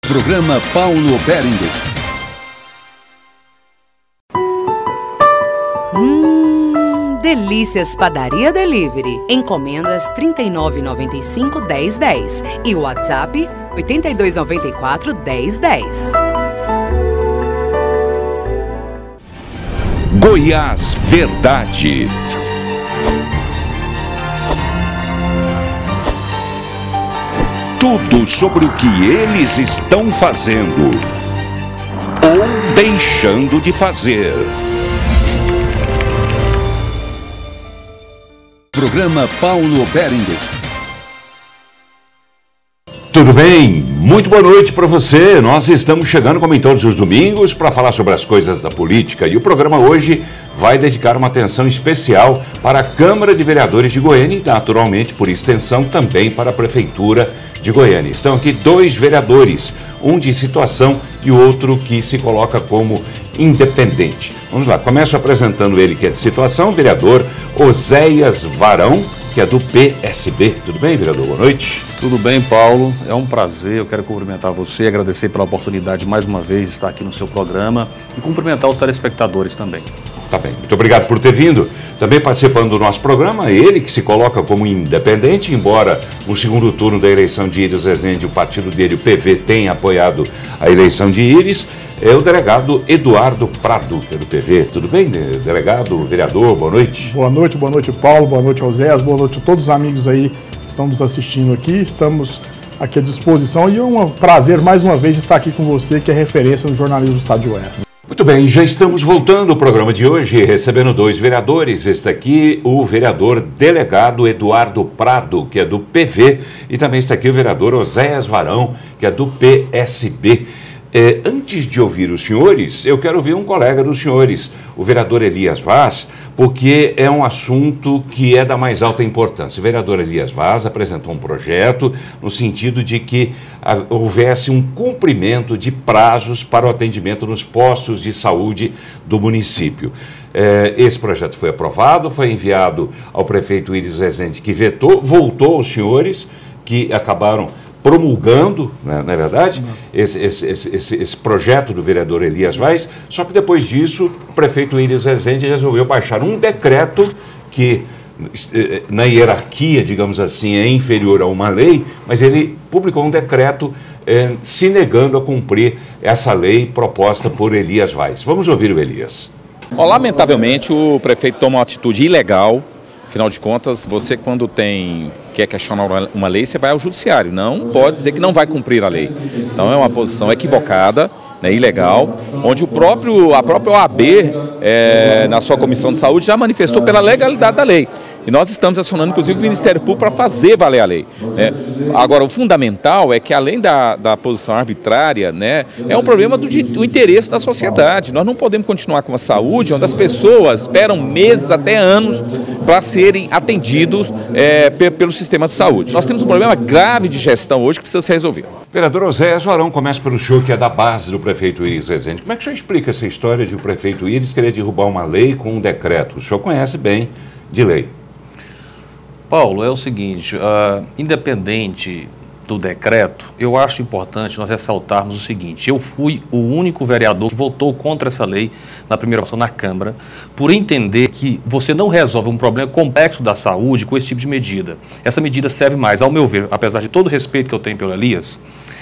Programa Paulo Berengues. Delícias Padaria Delivery. Encomendas 39,95-1010 e o WhatsApp 8294-1010. Goiás Verdade. Tudo sobre o que eles estão fazendo ou deixando de fazer. Programa Paulo Berengues. Tudo bem? Muito boa noite para você. Nós estamos chegando, como em todos os domingos, para falar sobre as coisas da política. E o programa hoje vai dedicar uma atenção especial para a Câmara de Vereadores de Goiânia e, naturalmente, por extensão, também para a Prefeitura de Goiânia. Estão aqui dois vereadores, um de situação e o outro que se coloca como independente. Vamos lá, começo apresentando ele que é de situação, o vereador Oséias Varão, que é do PSB. Tudo bem, vereador? Boa noite. Tudo bem, Paulo. É um prazer. Eu quero cumprimentar você, agradecer pela oportunidade mais uma vez de estar aqui no seu programa e cumprimentar os telespectadores também. Tá bem. Muito obrigado por ter vindo. Também participando do nosso programa, ele que se coloca como independente, embora no segundo turno da eleição de Íris Rezende, o partido dele, o PV, tenha apoiado a eleição de Íris, é o delegado Eduardo Prado, que é do PV. Tudo bem, delegado, vereador? Boa noite. Boa noite, Paulo. Boa noite, Oséias. Boa noite a todos os amigos aí que estão nos assistindo aqui. Estamos aqui à disposição e é um prazer mais uma vez estar aqui com você, que é referência no jornalismo do Estado de Goiás. Muito bem, já estamos voltando ao programa de hoje, recebendo dois vereadores. Este aqui, o vereador delegado Eduardo Prado, que é do PV, e também está aqui o vereador Oséias Varão, que é do PSB. Antes de ouvir os senhores, eu quero ouvir um colega dos senhores, o vereador Elias Vaz, porque é um assunto que é da mais alta importância. O vereador Elias Vaz apresentou um projeto no sentido de que houvesse um cumprimento de prazos para o atendimento nos postos de saúde do município. Esse projeto foi aprovado, foi enviado ao prefeito Íris Rezende, que vetou, voltou aos senhores, que acabaram promulgando, né, não é verdade, esse projeto do vereador Elias Vaz, só que depois disso o prefeito Íris Rezende resolveu baixar um decreto que, na hierarquia, digamos assim, é inferior a uma lei, mas ele publicou um decreto se negando a cumprir essa lei proposta por Elias Vaz. Vamos ouvir o Elias. Lamentavelmente, o prefeito toma uma atitude ilegal. Afinal de contas, você quando quer questionar uma lei, você vai ao judiciário. Não pode dizer que não vai cumprir a lei. Então é uma posição equivocada, né, ilegal, onde a própria OAB, na sua comissão de saúde, já manifestou pela legalidade da lei. E nós estamos acionando, inclusive, o Ministério Público para fazer valer a lei. Agora, o fundamental é que, além da posição arbitrária, né, é um problema do interesse da sociedade. Nós não podemos continuar com a saúde onde as pessoas esperam meses até anos para serem atendidos pelo sistema de saúde. Nós temos um problema grave de gestão hoje que precisa ser resolvido. Vereador Oséias Varão, começa pelo senhor, que é da base do prefeito Íris Rezende. Como é que o senhor explica essa história de o prefeito Íris querer derrubar uma lei com um decreto? O senhor conhece bem de lei. Paulo, é o seguinte, independente do decreto, eu acho importante nós ressaltarmos o seguinte: eu fui o único vereador que votou contra essa lei na primeira votação na Câmara, por entender que você não resolve um problema complexo da saúde com esse tipo de medida. Essa medida serve mais, ao meu ver, apesar de todo o respeito que eu tenho pelo Elias,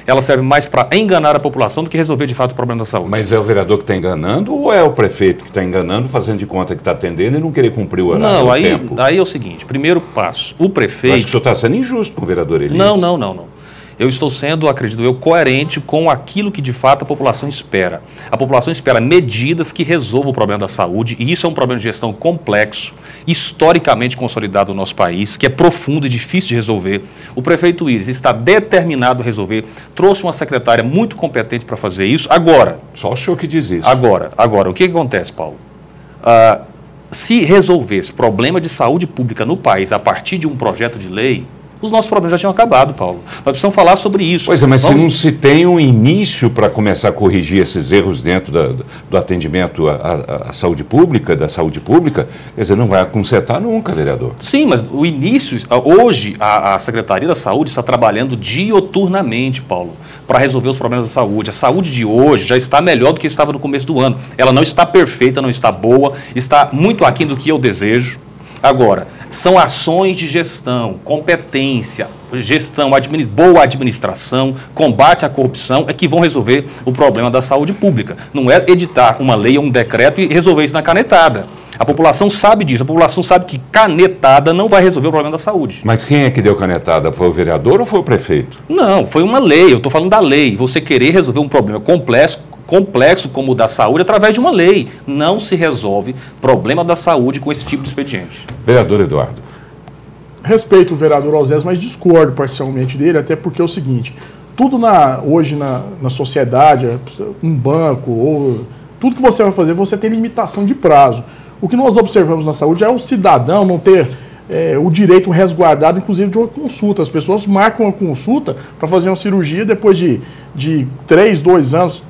ela serve mais para enganar a população do que resolver de fato o problema da saúde. Mas é o vereador que está enganando ou é o prefeito que está enganando, fazendo de conta que está atendendo e não querer cumprir o horário? Não, tempo? Aí é o seguinte: primeiro passo, o prefeito... Mas que o senhor está sendo injusto com o vereador Elias. Não. Eu estou sendo, acredito eu, coerente com aquilo que de fato a população espera. A população espera medidas que resolvam o problema da saúde, e isso é um problema de gestão complexo, historicamente consolidado no nosso país, que é profundo e difícil de resolver. O prefeito Íris está determinado a resolver, trouxe uma secretária muito competente para fazer isso. Agora... Só o senhor que diz isso. Agora, o que acontece, Paulo? Se resolver esse problema de saúde pública no país a partir de um projeto de lei, os nossos problemas já tinham acabado, Paulo. Nós precisamos falar sobre isso. Pois é, mas se não se tem um início para começar a corrigir esses erros dentro do atendimento à saúde pública, da saúde pública, quer dizer, não vai consertar nunca, vereador. Sim, mas o início, hoje a Secretaria da Saúde está trabalhando dioturnamente, Paulo, para resolver os problemas da saúde. A saúde de hoje já está melhor do que estava no começo do ano. Ela não está perfeita, não está boa, está muito aquém do que eu desejo. Agora, são ações de gestão, competência, gestão, boa administração, combate à corrupção, é que vão resolver o problema da saúde pública. Não é editar uma lei ou um decreto e resolver isso na canetada. A população sabe disso, a população sabe que canetada não vai resolver o problema da saúde. Mas quem é que deu canetada? Foi o vereador ou foi o prefeito? Não, foi uma lei, eu estou falando da lei. Você querer resolver um problema complexo como o da saúde através de uma lei. Não se resolve problema da saúde com esse tipo de expediente. Vereador Eduardo. Respeito o vereador Osés, mas discordo parcialmente dele, até porque é o seguinte, tudo hoje na sociedade, um banco, ou tudo que você vai fazer, você tem limitação de prazo. O que nós observamos na saúde é o cidadão não ter o direito resguardado, inclusive, de uma consulta. As pessoas marcam uma consulta para fazer uma cirurgia depois de 3, 2 anos,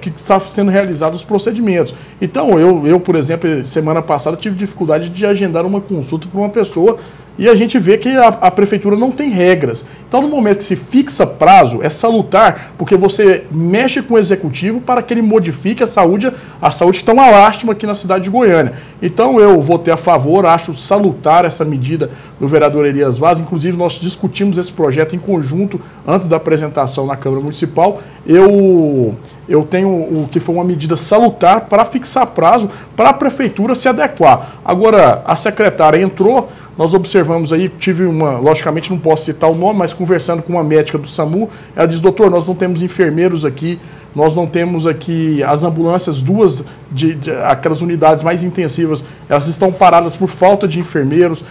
que está sendo realizados os procedimentos. Então, eu, por exemplo, semana passada tive dificuldade de agendar uma consulta para uma pessoa e a gente vê que a prefeitura não tem regras. Então, no momento que se fixa prazo, é salutar, porque você mexe com o executivo para que ele modifique a saúde que está uma lástima aqui na cidade de Goiânia. Então, eu votei a favor, acho salutar essa medida do vereador Elias Vaz. Inclusive, nós discutimos esse projeto em conjunto antes da apresentação na Câmara Municipal. Eu tenho o que foi uma medida salutar para fixar prazo para a prefeitura se adequar. Agora, a secretária entrou, nós observamos aí, logicamente não posso citar o nome, mas conversando com uma médica do SAMU, ela diz, doutor, nós não temos enfermeiros aqui, nós não temos aqui as ambulâncias, aquelas unidades mais intensivas, elas estão paradas por falta de enfermeiros.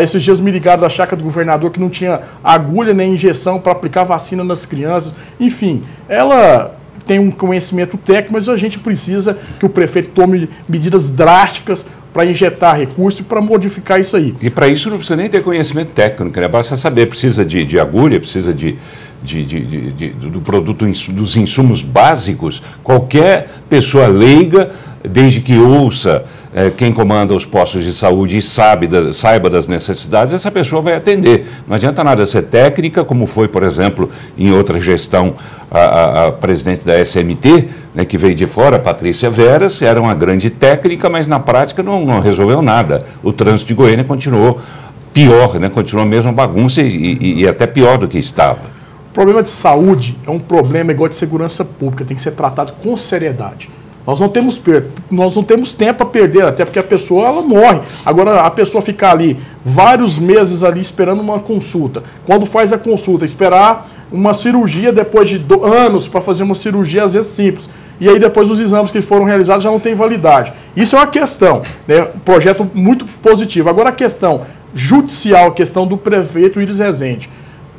Esses dias me ligaram da chácara do governador que não tinha agulha nem injeção para aplicar vacina nas crianças. Enfim, ela tem um conhecimento técnico, mas a gente precisa que o prefeito tome medidas drásticas para injetar recursos e para modificar isso aí. E para isso não precisa nem ter conhecimento técnico, né? Basta saber, precisa de agulha, precisa do produto, dos insumos básicos. Qualquer pessoa leiga, desde que ouça quem comanda os postos de saúde e saiba das necessidades, essa pessoa vai atender. Não adianta nada ser técnica, como foi, por exemplo, em outra gestão, a presidente da SMT, né, que veio de fora, Patrícia Veras, era uma grande técnica, mas na prática não resolveu nada. O trânsito de Goiânia continuou pior, né, continuou a mesma bagunça e até pior do que estava. O problema de saúde é um problema igual de segurança pública, tem que ser tratado com seriedade. Nós não temos tempo a perder, até porque a pessoa ela morre. Agora, a pessoa ficar ali vários meses ali esperando uma consulta. Quando faz a consulta, esperar uma cirurgia depois de anos para fazer uma cirurgia, às vezes simples. E aí depois os exames que foram realizados já não têm validade. Isso é uma questão, né? Um projeto muito positivo. Agora a questão judicial, a questão do prefeito Iris Rezende,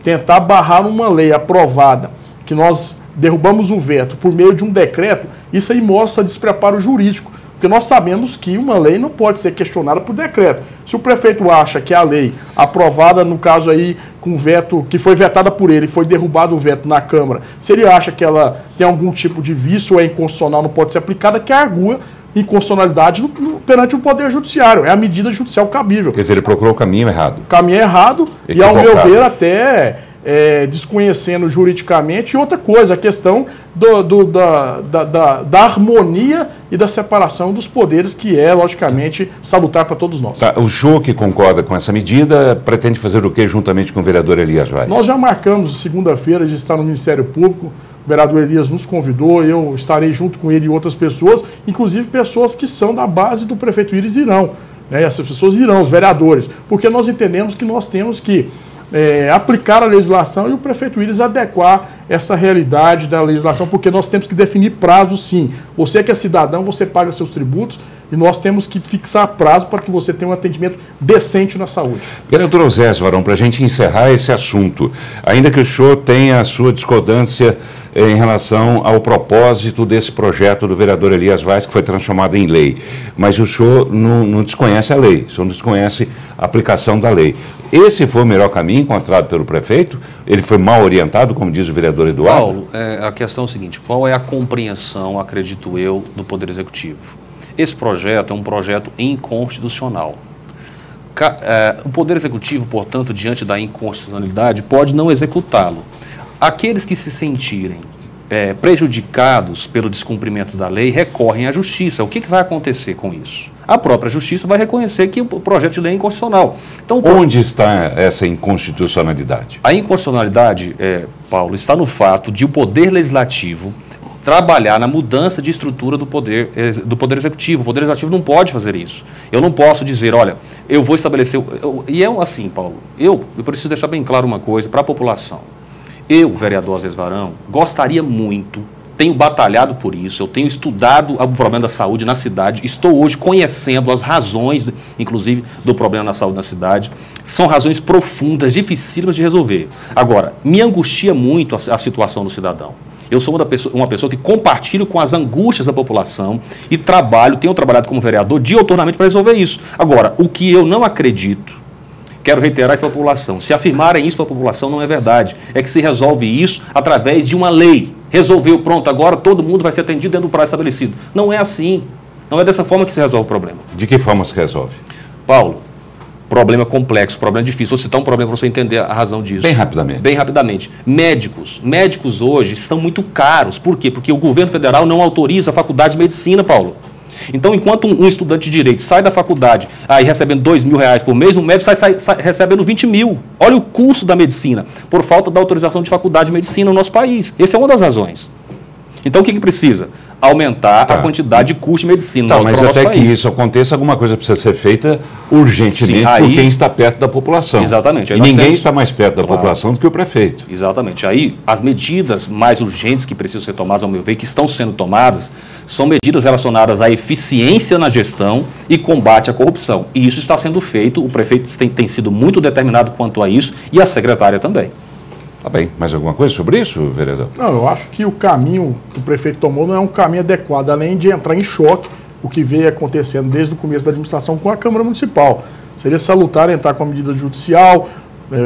tentar barrar uma lei aprovada, que nós derrubamos o veto por meio de um decreto, isso aí mostra despreparo jurídico, porque nós sabemos que uma lei não pode ser questionada por decreto. Se o prefeito acha que a lei aprovada, no caso aí, com veto, que foi vetada por ele, foi derrubado o veto na Câmara, se ele acha que ela tem algum tipo de vício ou é inconstitucional, não pode ser aplicada, que argua inconstitucionalidade perante o Poder Judiciário. É a medida judicial cabível. Quer dizer, ele procurou o caminho errado. O caminho é errado e, ao meu ver, até desconhecendo juridicamente. E outra coisa, a questão da harmonia e da separação dos poderes, que é, logicamente, salutar para todos nós. Tá, o Jô, que concorda com essa medida, pretende fazer o quê juntamente com o vereador Elias Vaz? Nós já marcamos segunda-feira de estar no Ministério Público. O vereador Elias nos convidou, eu estarei junto com ele e outras pessoas, inclusive pessoas que são da base do prefeito Iris irão. Né? Essas pessoas irão, os vereadores, porque nós entendemos que nós temos que aplicar a legislação e o prefeito Iris adequar essa realidade da legislação, porque nós temos que definir prazos, sim. Você que é cidadão, você paga seus tributos, e nós temos que fixar prazo para que você tenha um atendimento decente na saúde. Vereador Osés Varão, para a gente encerrar esse assunto, ainda que o senhor tenha a sua discordância em relação ao propósito desse projeto do vereador Elias Vaz, que foi transformado em lei, mas o senhor não desconhece a lei, o senhor não desconhece a aplicação da lei. Esse foi o melhor caminho encontrado pelo prefeito? Ele foi mal orientado, como diz o vereador Eduardo? Paulo, a questão é o seguinte, qual é a compreensão, acredito eu, do Poder Executivo? Esse projeto é um projeto inconstitucional. O Poder Executivo, portanto, diante da inconstitucionalidade, pode não executá-lo. Aqueles que se sentirem prejudicados pelo descumprimento da lei recorrem à Justiça. O que vai acontecer com isso? A própria Justiça vai reconhecer que o projeto de lei é inconstitucional. Então, onde está essa inconstitucionalidade? A inconstitucionalidade, Paulo, está no fato de o Poder Legislativo trabalhar na mudança de estrutura do Poder Executivo. O Poder Executivo não pode fazer isso. Eu não posso dizer, olha, eu vou estabelecer... E é assim, Paulo, eu preciso deixar bem claro uma coisa para a população. Eu, vereador Osés Varão, gostaria muito, tenho batalhado por isso, eu tenho estudado o problema da saúde na cidade, estou hoje conhecendo as razões, inclusive, do problema da saúde na cidade. São razões profundas, dificílimas de resolver. Agora, me angustia muito a situação do cidadão. Eu sou uma pessoa que compartilho com as angústias da população e tenho trabalhado como vereador diuturnamente para resolver isso. Agora, o que eu não acredito, quero reiterar isso para a população, se afirmarem isso para a população não é verdade, é que se resolve isso através de uma lei. Resolveu, pronto, agora todo mundo vai ser atendido dentro do prazo estabelecido. Não é assim, não é dessa forma que se resolve o problema. De que forma se resolve? Paulo, problema complexo, problema difícil. Vou citar um problema para você entender a razão disso. Bem rapidamente. Bem rapidamente. Médicos hoje estão muito caros. Por quê? Porque o governo federal não autoriza a faculdade de medicina, Paulo. Então, enquanto um estudante de direito sai da faculdade aí recebendo R$2.000 por mês, um médico sai recebendo 20 mil. Olha o custo da medicina, por falta da autorização de faculdade de medicina no nosso país. Essa é uma das razões. Então, o que precisa? Aumentar a quantidade de custo de medicina. Mas até que isso aconteça, alguma coisa precisa ser feita urgentemente. Sim, por quem está perto da população. Exatamente. E ninguém está mais perto da população do que o prefeito. Exatamente. Aí, as medidas mais urgentes que precisam ser tomadas, ao meu ver, que estão sendo tomadas, são medidas relacionadas à eficiência na gestão e combate à corrupção. E isso está sendo feito, o prefeito tem sido muito determinado quanto a isso e a secretária também. Tá bem. Mais alguma coisa sobre isso, vereador? Não, eu acho que o caminho que o prefeito tomou não é um caminho adequado, além de entrar em choque, o que veio acontecendo desde o começo da administração com a Câmara Municipal. Seria salutar entrar com a medida judicial,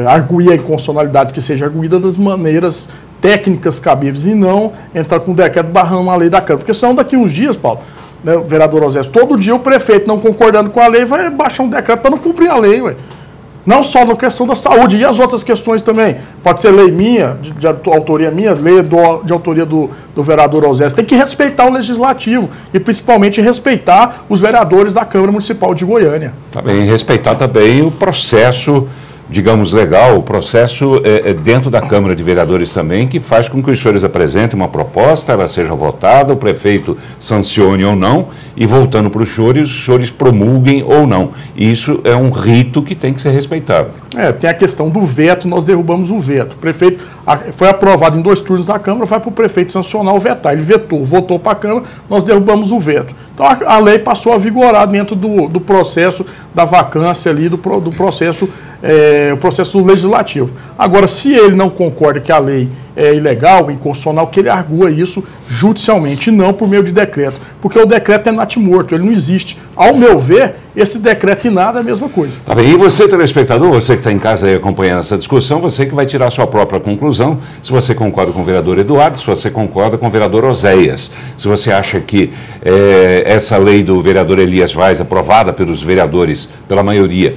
arguir a inconstitucionalidade que seja arguída das maneiras técnicas cabíveis e não entrar com o decreto barrando uma lei da Câmara. Porque senão daqui uns dias, Paulo, né, vereador Osés, todo dia o prefeito não concordando com a lei vai baixar um decreto para não cumprir a lei, ué. Não só na questão da saúde, e as outras questões também. Pode ser lei minha, de autoria minha, lei de autoria do vereador Osés. Tem que respeitar o legislativo e principalmente respeitar os vereadores da Câmara Municipal de Goiânia. Tá bem, respeitar também o processo, digamos, legal, o processo dentro da Câmara de Vereadores também, que faz com que os senhores apresentem uma proposta, ela seja votada, o prefeito sancione ou não, e voltando para os senhores promulguem ou não. Isso é um rito que tem que ser respeitado. Tem a questão do veto, nós derrubamos o veto. O prefeito foi aprovado em 2 turnos na Câmara, vai para o prefeito sancionar ou vetar. Ele votou para a Câmara, nós derrubamos o veto. Então a lei passou a vigorar dentro do processo da vacância ali, do processo o processo legislativo. Agora, se ele não concorda que a lei é ilegal, inconstitucional, que ele argua isso judicialmente, não por meio de decreto. Porque o decreto é natimorto, ele não existe. Ao meu ver, esse decreto e nada é a mesma coisa. Tá bem. E você, telespectador, você que está em casa aí acompanhando essa discussão, você que vai tirar a sua própria conclusão, se você concorda com o vereador Eduardo, se você concorda com o vereador Oséias, se você acha que essa lei do vereador Elias Vaz, aprovada pelos vereadores, pela maioria,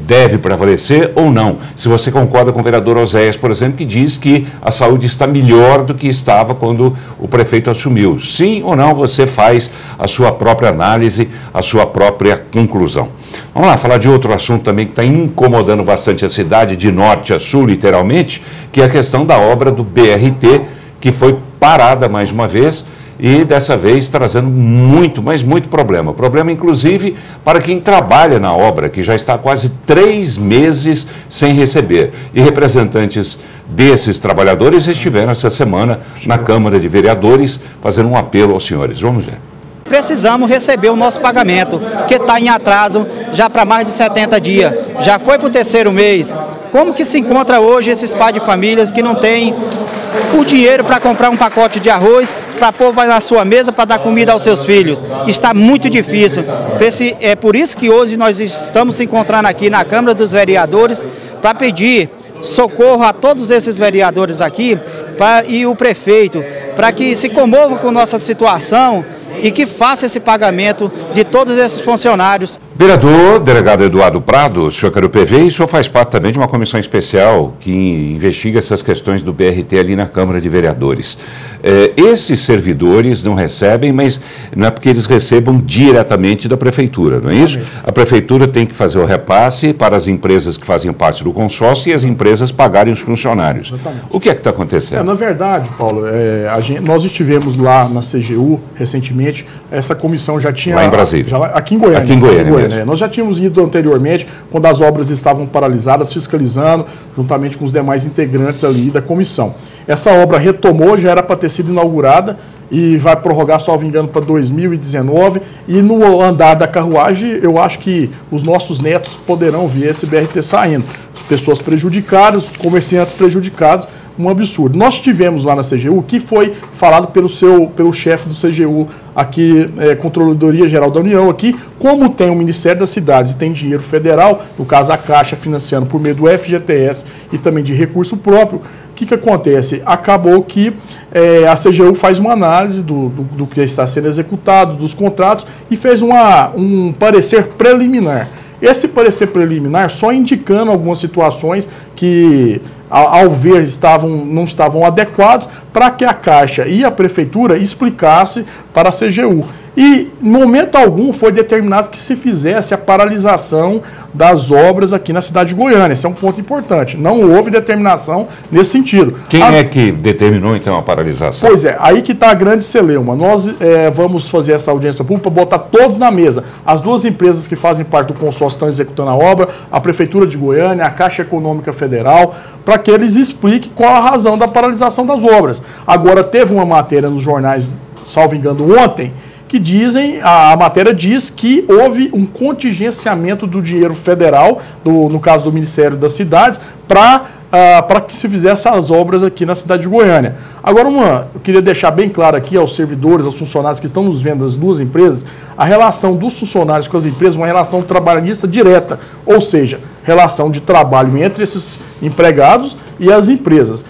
deve prevalecer ou não. Se você concorda com o vereador Oséias, por exemplo, que diz que a saúde está melhor do que estava quando o prefeito assumiu. Sim ou não, você faz a sua própria análise, a sua própria conclusão. Vamos lá, falar de outro assunto também que está incomodando bastante a cidade, de norte a sul, literalmente, que é a questão da obra do BRT, que foi parada mais uma vez, e dessa vez trazendo muito, mas muito problema. Problema, inclusive, para quem trabalha na obra, que já está há quase 3 meses sem receber. E representantes desses trabalhadores estiveram essa semana na Câmara de Vereadores fazendo um apelo aos senhores. Vamos ver. precisamos receber o nosso pagamento, que está em atraso já para mais de 70 dias. Já foi para o 3º mês. Como que se encontra hoje esses pais de famílias que não têm o dinheiro para comprar um pacote de arroz, para pôr na sua mesa, para dar comida aos seus filhos? Está muito difícil. É por isso que hoje nós estamos se encontrando aqui na Câmara dos Vereadores para pedir socorro a todos esses vereadores aqui e o prefeito, para que se comovam com nossa situação e que faça esse pagamento de todos esses funcionários. Vereador, delegado Eduardo Prado, o senhor quer o PV e o senhor faz parte também de uma comissão especial que investiga essas questões do BRT ali na Câmara de Vereadores. Esses servidores não recebem, mas não é porque eles recebam diretamente da Prefeitura, não é isso? A Prefeitura tem que fazer o repasse para as empresas que fazem parte do consórcio e as empresas pagarem os funcionários. Exatamente. O que é que está acontecendo? Na verdade, Paulo, nós estivemos lá na CGU recentemente, essa comissão já tinha... Lá em Brasília. Aqui em Goiânia. Aqui em Goiânia. Nós já tínhamos ido anteriormente, quando as obras estavam paralisadas, fiscalizando, juntamente com os demais integrantes ali da comissão. Essa obra retomou, já era para ter sido inaugurada e vai prorrogar, salvo engano, para 2019. E no andar da carruagem, eu acho que os nossos netos poderão ver esse BRT saindo. Pessoas prejudicadas, comerciantes prejudicados, um absurdo. Nós tivemos lá na CGU, o que foi falado pelo chefe do CGU aqui, Controladoria Geral da União aqui, como tem o Ministério das Cidades e tem dinheiro federal, no caso a Caixa financiando por meio do FGTS e também de recurso próprio, o que acontece? Acabou que a CGU faz uma análise do que está sendo executado, dos contratos, e fez um parecer preliminar. Esse parecer preliminar só indicando algumas situações que, ao ver, não estavam adequados para que a Caixa e a Prefeitura explicasse para a CGU. E, em momento algum, foi determinado que se fizesse a paralisação das obras aqui na cidade de Goiânia. Esse é um ponto importante. Não houve determinação nesse sentido. Quem é que determinou, então, a paralisação? Pois é, aí que está a grande celeuma. Nós vamos fazer essa audiência pública, botar todos na mesa. As duas empresas que fazem parte do consórcio estão executando a obra, a Prefeitura de Goiânia, a Caixa Econômica Federal, para que eles expliquem qual a razão da paralisação das obras. Agora, teve uma matéria nos jornais, salvo engano, ontem, que a matéria diz que houve um contingenciamento do dinheiro federal, no caso do Ministério das Cidades, para que se fizesse as obras aqui na cidade de Goiânia. Agora, eu queria deixar bem claro aqui aos servidores, aos funcionários que estão nos vendo das duas empresas, a relação dos funcionários com as empresas é uma relação trabalhista direta, ou seja, relação de trabalho entre esses empregados e as empresas.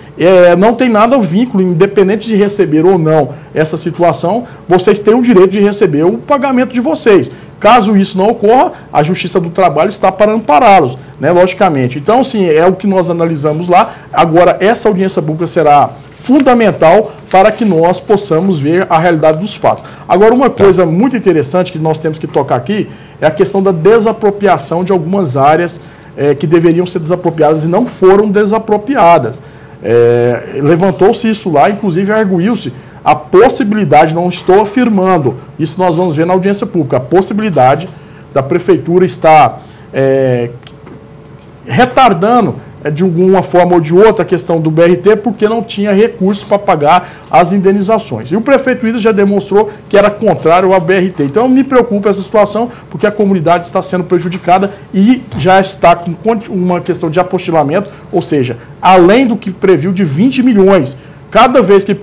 Não tem nada vínculo, independente de receber ou não essa situação, vocês têm o direito de receber o pagamento de vocês. Caso isso não ocorra, a Justiça do Trabalho está para ampará-los, né, logicamente. Então, sim, é o que nós analisamos lá. Agora, essa audiência pública será fundamental para que nós possamos ver a realidade dos fatos. Agora, uma coisa muito interessante que nós temos que tocar aqui é a questão da desapropriação de algumas áreas que deveriam ser desapropriadas e não foram desapropriadas. Levantou-se isso lá, inclusive arguiu-se a possibilidade, não estou afirmando, isso nós vamos ver na audiência pública, a possibilidade da Prefeitura estar retardando de alguma forma ou de outra a questão do BRT porque não tinha recursos para pagar as indenizações. E o prefeito Ida já demonstrou que era contrário ao BRT. Então me preocupa essa situação porque a comunidade está sendo prejudicada e já está com uma questão de apostilamento, ou seja, além do que previu de 20 milhões. Cada vez que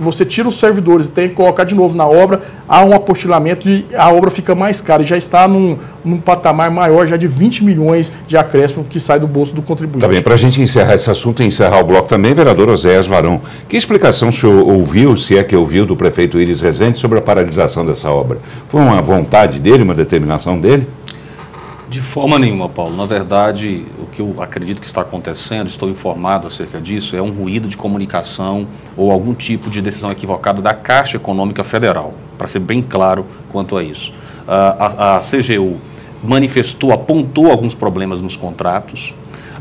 você tira os servidores e tem que colocar de novo na obra, há um apostilamento e a obra fica mais cara e já está num patamar maior já de 20 milhões de acréscimo que sai do bolso do contribuinte. Tá bem, para a gente encerrar esse assunto e encerrar o bloco também, vereador Oséias Varão, que explicação o senhor ouviu, se é que ouviu, do prefeito Iris Rezende sobre a paralisação dessa obra? Foi uma vontade dele, uma determinação dele? De forma nenhuma, Paulo. Na verdade, o que eu acredito que está acontecendo, estou informado acerca disso, é um ruído de comunicação ou algum tipo de decisão equivocada da Caixa Econômica Federal, para ser bem claro quanto a isso. A CGU apontou alguns problemas nos contratos,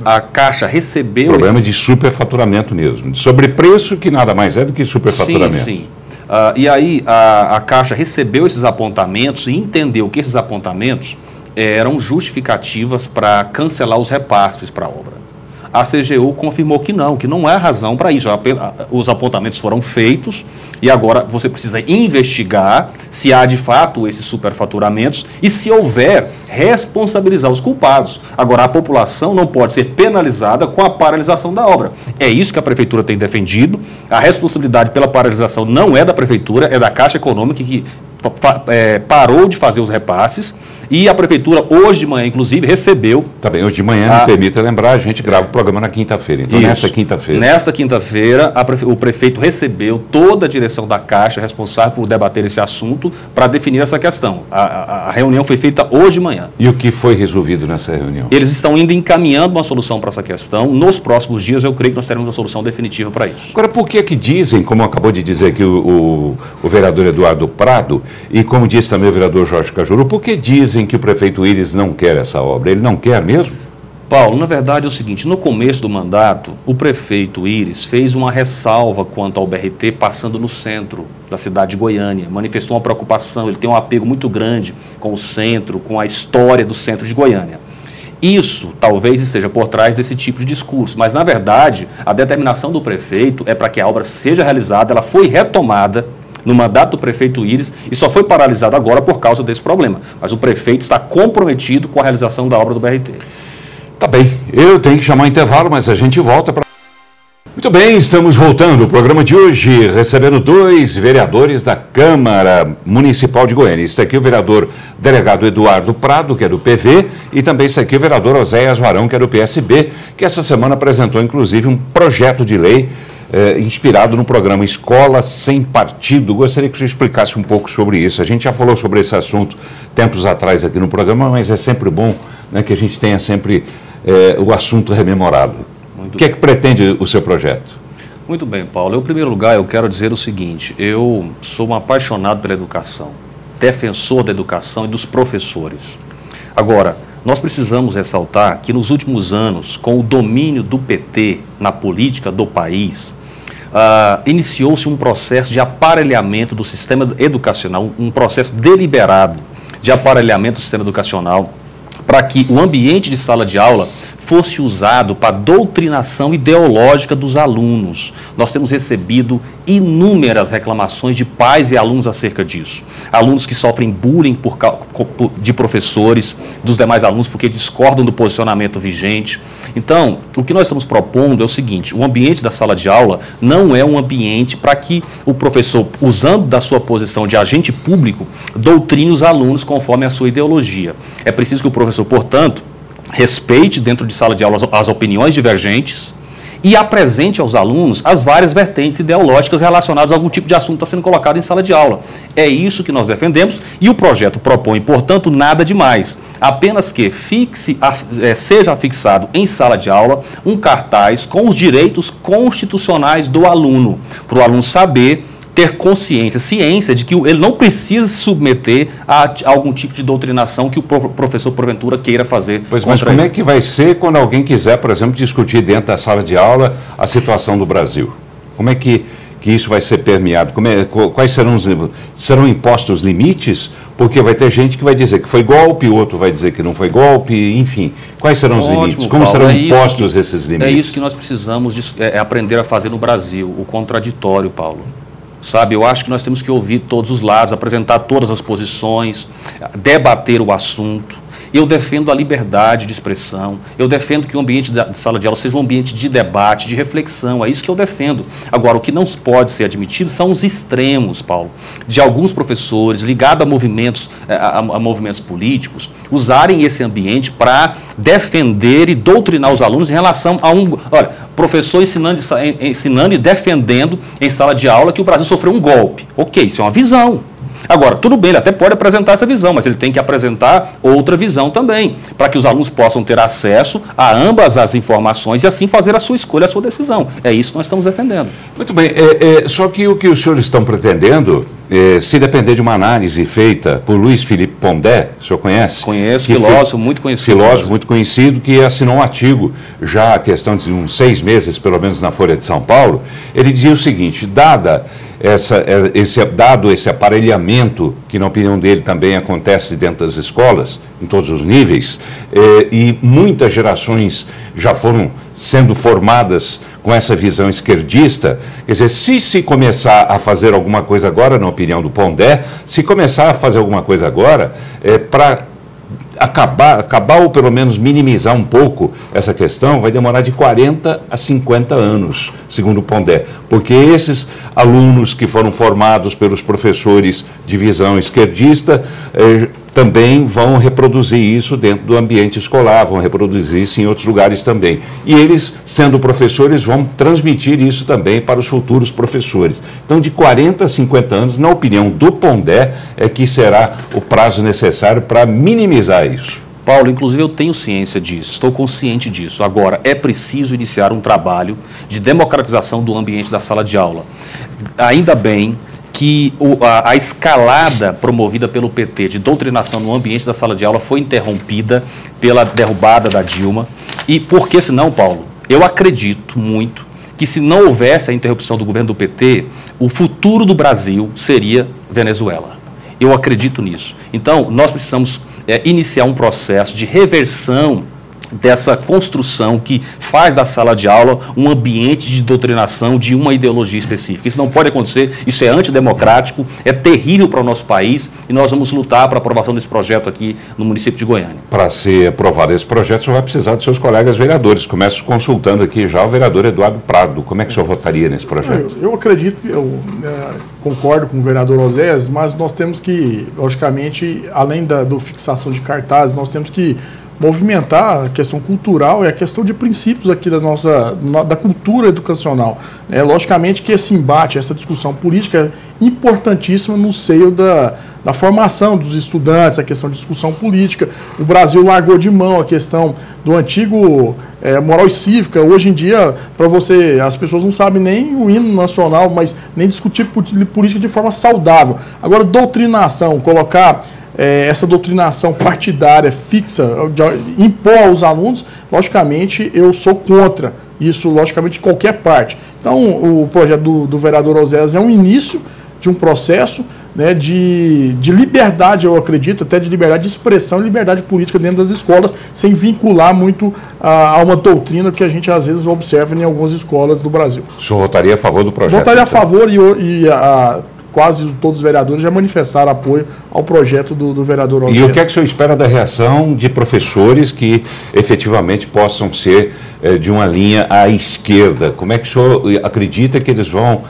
a Caixa recebeu... Problema de superfaturamento mesmo, de sobrepreço que nada mais é do que superfaturamento. Sim, sim. E aí a Caixa recebeu esses apontamentos e entendeu que esses apontamentos eram justificativas para cancelar os repasses para a obra. A CGU confirmou que não há razão para isso. Os apontamentos foram feitos e agora você precisa investigar se há de fato esses superfaturamentos e, se houver, responsabilizar os culpados. Agora, a população não pode ser penalizada com a paralisação da obra. É isso que a Prefeitura tem defendido. A responsabilidade pela paralisação não é da Prefeitura, é da Caixa Econômica, que parou de fazer os repasses, e a Prefeitura hoje de manhã, inclusive, recebeu... Tá bem, hoje de manhã, me permita lembrar, a gente grava o programa na quinta-feira. Então, nesta quinta-feira, o prefeito recebeu toda a direção da Caixa responsável por debater esse assunto para definir essa questão. A reunião foi feita hoje de manhã. E o que foi resolvido nessa reunião? Eles estão ainda encaminhando uma solução para essa questão. Nos próximos dias, eu creio que nós teremos uma solução definitiva para isso. Agora, por que dizem, como acabou de dizer aqui o vereador Eduardo Prado, e como disse também o vereador Jorge Cajuru, por que dizem que o prefeito Íris não quer essa obra? Ele não quer mesmo? Paulo, na verdade é o seguinte, no começo do mandato, o prefeito Íris fez uma ressalva quanto ao BRT passando no centro da cidade de Goiânia, manifestou uma preocupação, ele tem um apego muito grande com o centro, com a história do centro de Goiânia. Isso talvez esteja por trás desse tipo de discurso, mas na verdade a determinação do prefeito é para que a obra seja realizada, ela foi retomada no mandato do prefeito Íris e só foi paralisado agora por causa desse problema. Mas o prefeito está comprometido com a realização da obra do BRT. Tá bem, eu tenho que chamar um intervalo, mas a gente volta para... Muito bem, estamos voltando. O programa de hoje recebendo 2 vereadores da Câmara Municipal de Goiânia. Está aqui o vereador delegado Eduardo Prado, que é do PV, e também está aqui o vereador Oséias Varão, que é do PSB, que essa semana apresentou inclusive um projeto de lei inspirado no programa Escola Sem Partido. Gostaria que você explicasse um pouco sobre isso. A gente já falou sobre esse assunto tempos atrás aqui no programa, mas é sempre bom, né, que a gente tenha sempre o assunto rememorado. O que é que pretende o seu projeto? Muito bem, Paulo. Em primeiro lugar, eu quero dizer o seguinte, eu sou um apaixonado pela educação, defensor da educação e dos professores. Agora, nós precisamos ressaltar que nos últimos anos, com o domínio do PT na política do país, iniciou-se um processo de aparelhamento do sistema educacional, um processo deliberado de aparelhamento do sistema educacional, para que o ambiente de sala de aula fosse usado para a doutrinação ideológica dos alunos. Nós temos recebido inúmeras reclamações de pais e alunos acerca disso. Alunos que sofrem bullying de professores, dos demais alunos, porque discordam do posicionamento vigente. Então, o que nós estamos propondo é o seguinte, o ambiente da sala de aula não é um ambiente para que o professor, usando da sua posição de agente público, doutrine os alunos conforme a sua ideologia. É preciso que o professor, portanto, respeite dentro de sala de aula as opiniões divergentes e apresente aos alunos as várias vertentes ideológicas relacionadas a algum tipo de assunto que está sendo colocado em sala de aula. É isso que nós defendemos e o projeto propõe, portanto, nada demais. Apenas que seja fixado em sala de aula um cartaz com os direitos constitucionais do aluno, para o aluno saber, ter consciência, ciência de que ele não precisa se submeter a algum tipo de doutrinação que o professor, porventura, queira fazer. Pois, mas como é que vai ser quando alguém quiser, por exemplo, discutir dentro da sala de aula a situação do Brasil? Como é que isso vai ser permeado? Quais serão impostos limites? Porque vai ter gente que vai dizer que foi golpe, outro vai dizer que não foi golpe, enfim. Quais serão os limites? Como serão impostos esses limites? É isso que nós precisamos aprender a fazer no Brasil, o contraditório, Paulo. Sabe, eu acho que nós temos que ouvir todos os lados, apresentar todas as posições, debater o assunto. Eu defendo a liberdade de expressão, eu defendo que o ambiente de sala de aula seja um ambiente de debate, de reflexão, é isso que eu defendo. Agora, o que não pode ser admitido são os extremos, Paulo, de alguns professores ligados a movimentos políticos, usarem esse ambiente para defender e doutrinar os alunos em relação a professor ensinando e defendendo em sala de aula que o Brasil sofreu um golpe. Ok, isso é uma visão. Agora, tudo bem, ele até pode apresentar essa visão, mas ele tem que apresentar outra visão também, para que os alunos possam ter acesso a ambas as informações e assim fazer a sua escolha, a sua decisão. É isso que nós estamos defendendo. Muito bem, só que o que os senhores estão pretendendo, se depender de uma análise feita por Luiz Felipe Pondé, o senhor conhece? Conheço, filósofo muito conhecido. Filósofo muito conhecido, que assinou um artigo já há questão de uns 6 meses, pelo menos na Folha de São Paulo. Ele dizia o seguinte, dada dado esse aparelhamento, que na opinião dele também acontece dentro das escolas, em todos os níveis, e muitas gerações já foram sendo formadas com essa visão esquerdista, quer dizer, se começar a fazer alguma coisa agora, na opinião do Pondé, se começar a fazer alguma coisa agora, para acabar ou pelo menos minimizar um pouco essa questão, vai demorar de 40 a 50 anos, segundo o Pondé, porque esses alunos que foram formados pelos professores de visão esquerdista também vão reproduzir isso dentro do ambiente escolar, vão reproduzir isso em outros lugares também. E eles, sendo professores, vão transmitir isso também para os futuros professores. Então, de 40 a 50 anos, na opinião do Pondé, é que será o prazo necessário para minimizar isso. Paulo, inclusive eu tenho ciência disso, estou consciente disso. Agora, é preciso iniciar um trabalho de democratização do ambiente da sala de aula. Ainda bem que a escalada promovida pelo PT de doutrinação no ambiente da sala de aula foi interrompida pela derrubada da Dilma. E por que senão, Paulo? Eu acredito muito que se não houvesse a interrupção do governo do PT, o futuro do Brasil seria Venezuela. Eu acredito nisso. Então, nós precisamos iniciar um processo de reversão dessa construção que faz da sala de aula um ambiente de doutrinação de uma ideologia específica. Isso não pode acontecer, isso é antidemocrático, é terrível para o nosso país e nós vamos lutar para a aprovação desse projeto aqui no município de Goiânia. Para ser aprovado esse projeto, o senhor vai precisar dos seus colegas vereadores. Começo consultando aqui já o vereador Eduardo Prado. Como é que o senhor votaria nesse projeto? Eu acredito, eu concordo com o vereador Oséias, mas nós temos que, logicamente, além da fixação de cartazes, nós temos que movimentar a questão cultural e a questão de princípios aqui da cultura educacional. Logicamente que esse embate, essa discussão política é importantíssima no seio da formação dos estudantes, a questão de discussão política. O Brasil largou de mão a questão do antigo moral e cívica. Hoje em dia, as pessoas não sabem nem o hino nacional, mas nem discutir política de forma saudável. Agora, doutrinação, colocar essa doutrinação partidária fixa, impor aos alunos, logicamente eu sou contra isso, logicamente, de qualquer parte. Então, o projeto do vereador Oséias é um início de um processo, né, de liberdade, eu acredito, até de liberdade de expressão e liberdade política dentro das escolas, sem vincular muito a uma doutrina que a gente às vezes observa em algumas escolas do Brasil. O senhor votaria a favor do projeto? Votaria a favor quase todos os vereadores já manifestaram apoio ao projeto do vereador Oséias. E o que é que o senhor espera da reação de professores que efetivamente possam ser de uma linha à esquerda? Como é que o senhor acredita que eles vão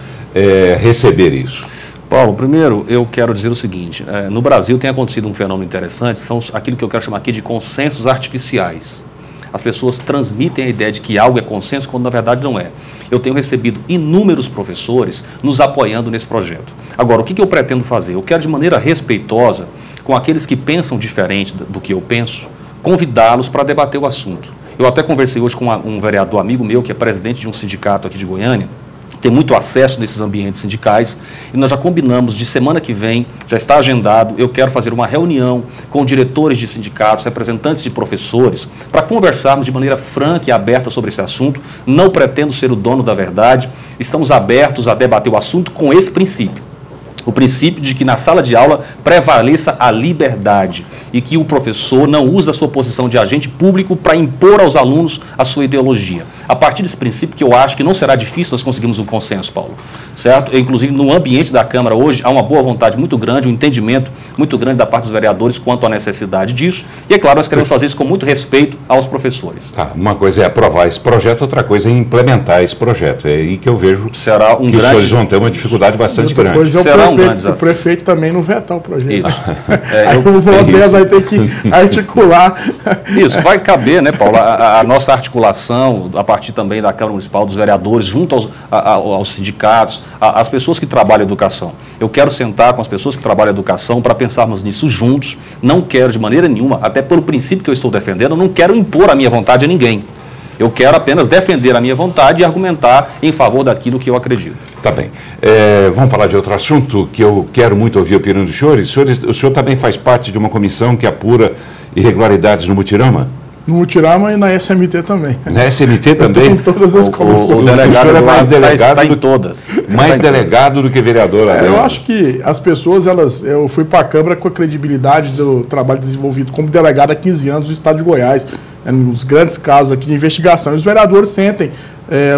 receber isso? Paulo, primeiro eu quero dizer o seguinte, no Brasil tem acontecido um fenômeno interessante, são aquilo que eu quero chamar aqui de consensos artificiais. As pessoas transmitem a ideia de que algo é consenso, quando na verdade não é. Eu tenho recebido inúmeros professores nos apoiando nesse projeto. Agora, o que eu pretendo fazer? Eu quero, de maneira respeitosa, com aqueles que pensam diferente do que eu penso, convidá-los para debater o assunto. Eu até conversei hoje com um vereador amigo meu, que é presidente de um sindicato aqui de Goiânia, tem muito acesso nesses ambientes sindicais, e nós já combinamos de semana que vem, já está agendado, eu quero fazer uma reunião com diretores de sindicatos, representantes de professores, para conversarmos de maneira franca e aberta sobre esse assunto. Não pretendo ser o dono da verdade, estamos abertos a debater o assunto com esse princípio. O princípio de que na sala de aula prevaleça a liberdade e que o professor não use da sua posição de agente público para impor aos alunos a sua ideologia. A partir desse princípio, que eu acho que não será difícil nós conseguirmos um consenso, Paulo, certo? Inclusive, no ambiente da Câmara hoje, há uma boa vontade muito grande, um entendimento muito grande da parte dos vereadores quanto à necessidade disso. E, é claro, nós queremos fazer isso com muito respeito aos professores. Tá, uma coisa é aprovar esse projeto, outra coisa é implementar esse projeto. É aí que eu vejo será um que grande... os senhores vão ter uma dificuldade bastante grande. Será um grande desafio. O prefeito também não vetar o projeto. Isso. O Oséias vai ter que articular. Isso, vai caber, né, Paulo, a nossa articulação, a partir também da Câmara Municipal, dos vereadores, junto aos sindicatos, às pessoas que trabalham a educação. Eu quero sentar com as pessoas que trabalham a educação para pensarmos nisso juntos. Não quero de maneira nenhuma, até pelo princípio que eu estou defendendo, não quero impor a minha vontade a ninguém. Eu quero apenas defender a minha vontade e argumentar em favor daquilo que eu acredito. Tá bem. Vamos falar de outro assunto que eu quero muito ouvir a opinião dos senhores. O senhor também faz parte de uma comissão que apura irregularidades no Mutirama? No Mutirama e na SMT também. Na SMT também? Em todas as comissões. O delegado é mais delegado está em todas. Mais delegado do que vereador. Eu acho que as pessoas, eu fui para a Câmara com a credibilidade do trabalho desenvolvido como delegado há 15 anos no estado de Goiás, nos grandes casos aqui de investigação. E os vereadores sentem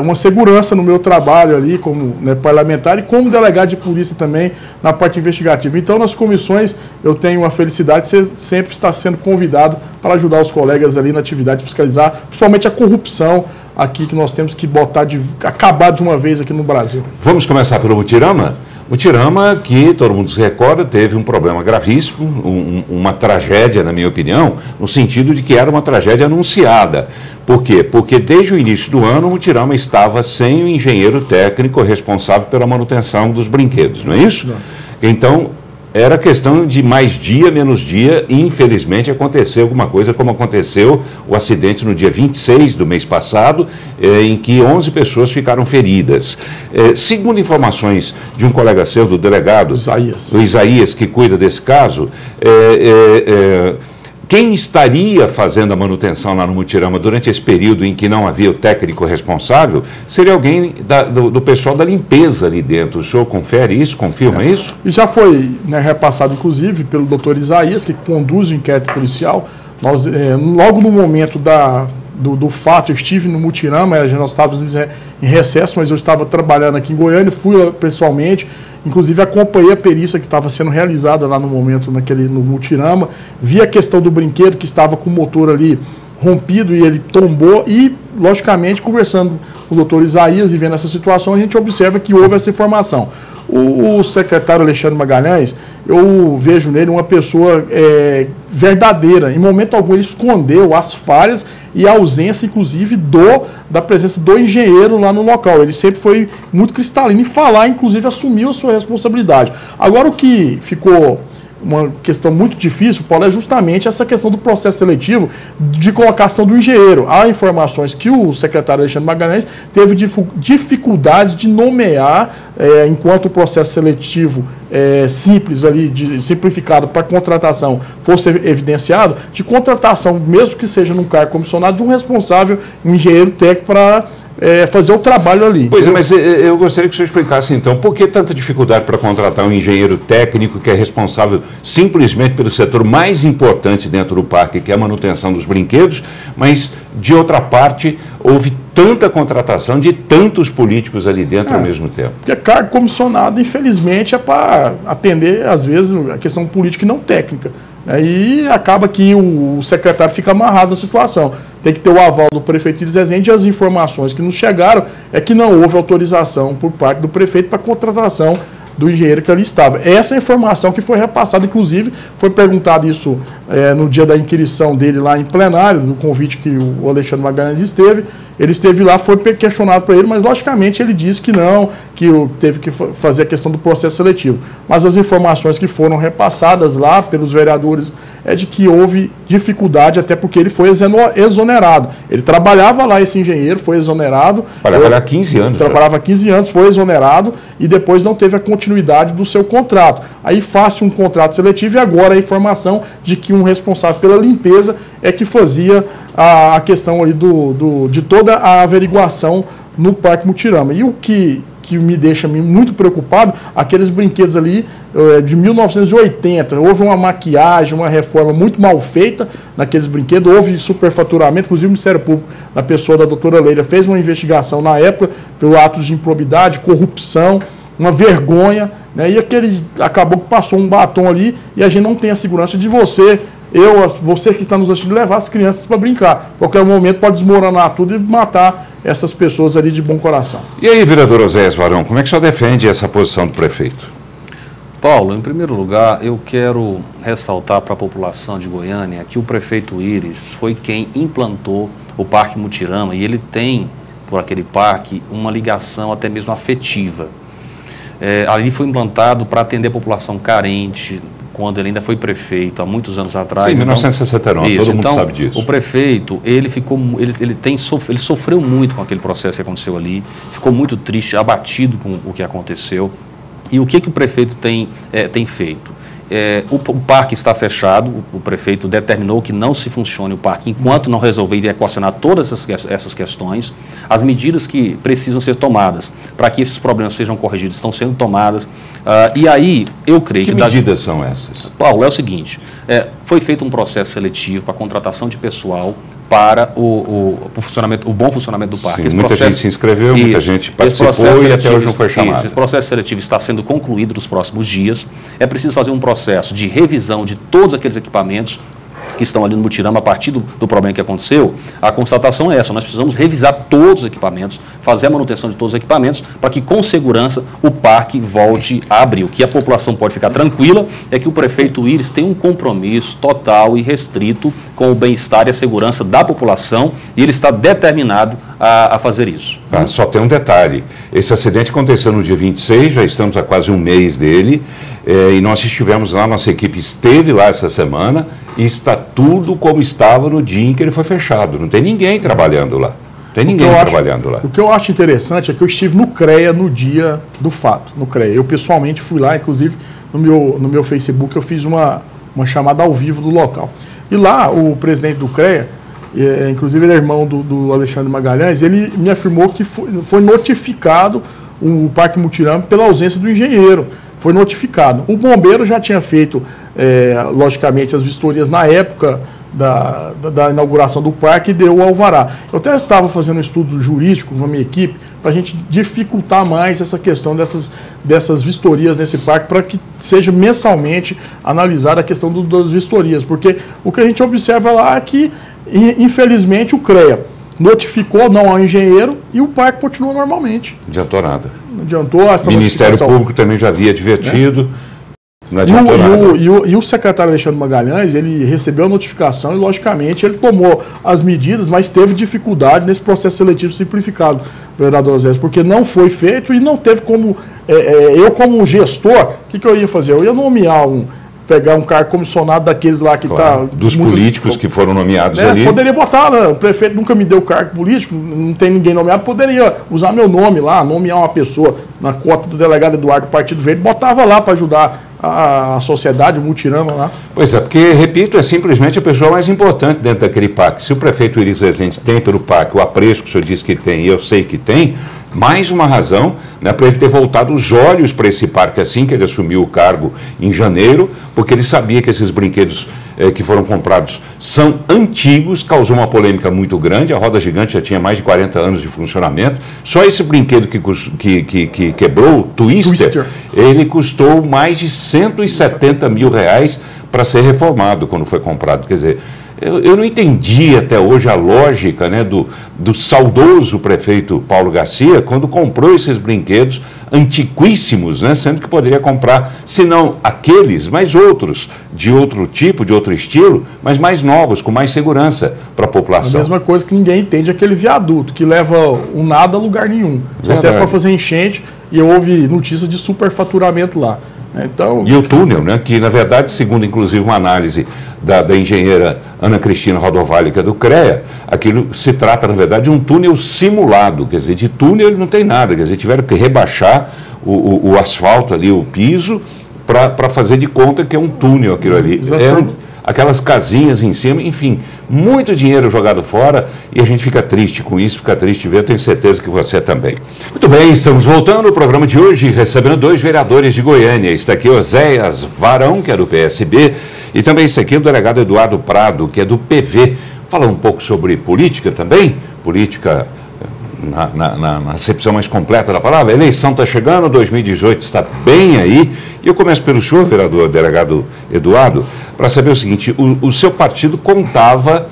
uma segurança no meu trabalho ali como parlamentar e como delegado de polícia também na parte investigativa. Então, nas comissões, eu tenho a felicidade de sempre estar sendo convidado para ajudar os colegas ali na atividade de fiscalizar, principalmente a corrupção aqui que nós temos que acabar de uma vez aqui no Brasil. Vamos começar pelo Mutirama? Mutirama, que todo mundo se recorda, teve um problema gravíssimo, uma tragédia, na minha opinião, no sentido de que era uma tragédia anunciada. Por quê? Porque desde o início do ano o Mutirama estava sem o engenheiro técnico responsável pela manutenção dos brinquedos, não é isso? Não. Então, era questão de mais dia, menos dia, e infelizmente aconteceu alguma coisa, como aconteceu o acidente no dia 26 do mês passado, em que 11 pessoas ficaram feridas. Segundo informações de um colega seu, do delegado, o Isaías, que cuida desse caso, quem estaria fazendo a manutenção lá no Mutirama durante esse período em que não havia o técnico responsável seria alguém do pessoal da limpeza ali dentro. O senhor confere isso, confirma isso? E já foi repassado, inclusive, pelo doutor Isaías, que conduz o inquérito policial. Nós, logo no momento do fato, eu estive no Mutirama, nós estávamos em recesso, mas eu estava trabalhando aqui em Goiânia, fui lá pessoalmente, inclusive acompanhei a perícia que estava sendo realizada lá no momento no Mutirama, vi a questão do brinquedo que estava com o motor ali rompido e ele tombou e, logicamente, conversando com o doutor Isaías e vendo essa situação, a gente observa que houve essa informação. O secretário Alexandre Magalhães, eu vejo nele uma pessoa verdadeira. Em momento algum ele escondeu as falhas e a ausência, inclusive, da presença do engenheiro lá no local. Ele sempre foi muito cristalino em falar, inclusive assumiu a sua responsabilidade. Agora, o que ficou uma questão muito difícil, Paulo, é justamente essa questão do processo seletivo de colocação do engenheiro. Há informações que o secretário Alexandre Magalhães teve dificuldades de nomear, enquanto o processo seletivo simples ali, simplificado para contratação fosse evidenciado, de contratação, mesmo que seja num cargo comissionado, de um responsável, um engenheiro técnico para fazer o trabalho ali. Pois é, mas eu gostaria que o senhor explicasse então, por que tanta dificuldade para contratar um engenheiro técnico que é responsável simplesmente pelo setor mais importante dentro do parque, que é a manutenção dos brinquedos, mas de outra parte houve tanta contratação de tantos políticos ali dentro ao mesmo tempo? Porque cargo comissionado, infelizmente, é para atender, às vezes, a questão política e não técnica. E acaba que o secretário fica amarrado na situação. Tem que ter o aval do prefeito de Resende, e as informações que nos chegaram é que não houve autorização por parte do prefeito para contratação do engenheiro que ali estava. Essa é a informação que foi repassada, inclusive, foi perguntado isso no dia da inquirição dele lá em plenário, no convite que o Alexandre Magalhães esteve. Ele esteve lá, foi questionado para ele, mas logicamente ele disse que não, que teve que fazer a questão do processo seletivo. Mas as informações que foram repassadas lá pelos vereadores é de que houve dificuldade, até porque ele foi exonerado. Ele trabalhava lá, esse engenheiro, foi exonerado. Trabalhava há 15 anos. Trabalhava há 15 anos, foi exonerado e depois não teve a continuidade do seu contrato. Aí faz-se um contrato seletivo e agora a informação de que um responsável pela limpeza é que fazia a questão ali de toda a averiguação no Parque Mutirama. E o que me deixa muito preocupado, aqueles brinquedos ali de 1980, houve uma maquiagem, uma reforma muito mal feita naqueles brinquedos, houve superfaturamento, inclusive o Ministério Público, na pessoa da doutora Leila, fez uma investigação na época pelo atos de improbidade, corrupção, uma vergonha, e acabou que passou um batom ali e a gente não tem a segurança de você que está nos assistindo, levar as crianças para brincar. Qualquer momento pode desmoronar tudo e matar essas pessoas ali de bom coração. E aí, vereador Oséias Varão, como é que o senhor defende essa posição do prefeito? Paulo, em primeiro lugar, eu quero ressaltar para a população de Goiânia que o prefeito Íris foi quem implantou o Parque Mutirama e ele tem, por aquele parque, uma ligação até mesmo afetiva. Ali foi implantado para atender a população carente, quando ele ainda foi prefeito, há muitos anos atrás. Sim, 1969, todo mundo sabe disso. O prefeito, ele sofreu muito com aquele processo que aconteceu ali, ficou muito triste, abatido com o que aconteceu. E o que o prefeito tem feito? o parque está fechado, o prefeito determinou que não se funcione o parque enquanto não resolver e equacionar todas essas questões. As medidas que precisam ser tomadas para que esses problemas sejam corrigidos estão sendo tomadas. E aí, eu creio que medidas são essas? Paulo, é o seguinte, foi feito um processo seletivo para a contratação de pessoal para o bom funcionamento do parque. Sim, muita gente se inscreveu, muita gente participou e até hoje não foi chamado. Esse processo seletivo está sendo concluído nos próximos dias. É preciso fazer um processo de revisão de todos aqueles equipamentos que estão ali no mutirão a partir do problema que aconteceu. A constatação é essa: nós precisamos revisar todos os equipamentos, fazer a manutenção de todos os equipamentos para que com segurança o parque volte a abrir. O que a população pode ficar tranquila é que o prefeito Íris tem um compromisso total e restrito com o bem-estar e a segurança da população e ele está determinado a fazer isso. Tá, só tem um detalhe: esse acidente aconteceu no dia 26, já estamos há quase um mês dele, e nós estivemos lá, nossa equipe esteve lá essa semana e está tudo como estava no dia em que ele foi fechado. Não tem ninguém trabalhando lá. O que eu acho interessante é que eu estive no CREA no dia do fato, no CREA. Eu pessoalmente fui lá, inclusive no meu Facebook eu fiz uma chamada ao vivo do local. E lá o presidente do CREA, inclusive ele é irmão do Alexandre Magalhães, ele me afirmou que foi notificado o Parque Mutirão pela ausência do engenheiro. Foi notificado. O bombeiro já tinha feito, logicamente, as vistorias na época da inauguração do parque e deu o alvará. Eu até estava fazendo um estudo jurídico com a minha equipe para a gente dificultar mais essa questão dessas vistorias nesse parque, para que seja mensalmente analisada a questão das vistorias, porque o que a gente observa lá é que, infelizmente, o CREA notificou não ao engenheiro e o parque continuou normalmente. Não adiantou nada. Não adiantou essa Ministério Público também já havia advertido. Não adiantou nada. E o secretário Alexandre Magalhães, ele recebeu a notificação e, logicamente, ele tomou as medidas, mas teve dificuldade nesse processo seletivo simplificado, vereador Zé, porque não foi feito e não teve como... eu, como gestor, o que eu ia fazer? Eu ia nomear pegar um cargo comissionado daqueles lá que está... Dos políticos que foram nomeados ali. Poderia botar, né? O prefeito nunca me deu cargo político, não tem ninguém nomeado, poderia usar meu nome lá, nomear uma pessoa na cota do delegado Eduardo do Partido Verde, botava lá para ajudar a sociedade, o Mutirama lá. Pois é, porque, repito, é simplesmente a pessoa mais importante dentro daquele PAC. Se o prefeito Íris Rezende tem pelo PAC o apreço que o senhor disse que tem, e eu sei que tem, mais uma razão, né, para ele ter voltado os olhos para esse parque assim que ele assumiu o cargo em janeiro, porque ele sabia que esses brinquedos que foram comprados são antigos, causou uma polêmica muito grande. A roda gigante já tinha mais de 40 anos de funcionamento. Só esse brinquedo que quebrou, o Twister, ele custou mais de 170 mil reais para ser reformado quando foi comprado. Quer dizer, eu não entendi até hoje a lógica, né, do saudoso prefeito Paulo Garcia quando comprou esses brinquedos antiquíssimos, né, sendo que poderia comprar, se não aqueles, mas outros, de outro tipo, de outro estilo, mas mais novos, com mais segurança para a população. A mesma coisa que ninguém entende, aquele viaduto que leva o nada a lugar nenhum. Você é para fazer enchente e houve notícia de superfaturamento lá. Então, e o túnel, né, que na verdade, segundo inclusive uma análise da engenheira Ana Cristina Rodovalho, que é do CREA, aquilo se trata na verdade de um túnel simulado, quer dizer, de túnel ele não tem nada, quer dizer, tiveram que rebaixar o asfalto ali, o piso, para fazer de conta que é um túnel aquilo ali. Aquelas casinhas em cima, enfim, muito dinheiro jogado fora e a gente fica triste com isso, fica triste ver, eu tenho certeza que você também. Muito bem, estamos voltando ao programa de hoje, recebendo 2 vereadores de Goiânia. Está aqui Oséias Varão, que é do PSB, e também está aqui o delegado Eduardo Prado, que é do PV. Fala um pouco sobre política também, política na acepção mais completa da palavra. A eleição está chegando, 2018 está bem aí. E eu começo pelo senhor, vereador, delegado Eduardo, para saber o seguinte: o seu partido contava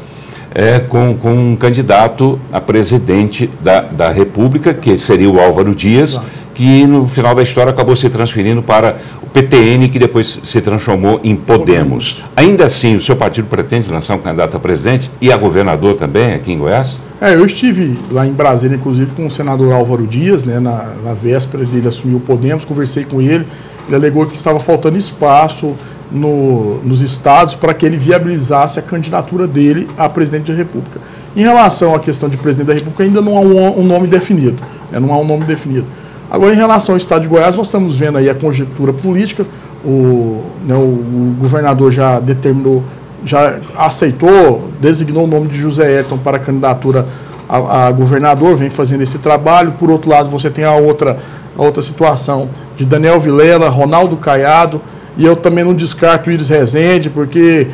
com um candidato a presidente da República, que seria o Álvaro Dias, que no final da história acabou se transferindo para o PTN, que depois se transformou em Podemos. Ainda assim, o seu partido pretende lançar um candidato a presidente e a governador também aqui em Goiás? Eu estive lá em Brasília, inclusive, com o senador Álvaro Dias, né, na véspera dele assumir o Podemos, conversei com ele, ele alegou que estava faltando espaço nos estados para que ele viabilizasse a candidatura dele a presidente da República. Em relação à questão de presidente da República, ainda não há um nome definido, né, não há um nome definido. Agora, em relação ao estado de Goiás, nós estamos vendo aí a conjuntura política. o governador já determinou, já aceitou, designou o nome de José Ayrton para a candidatura a governador, vem fazendo esse trabalho. Por outro lado, você tem a outra situação de Daniel Vilela, Ronaldo Caiado, e eu também não descarto o Iris Rezende, porque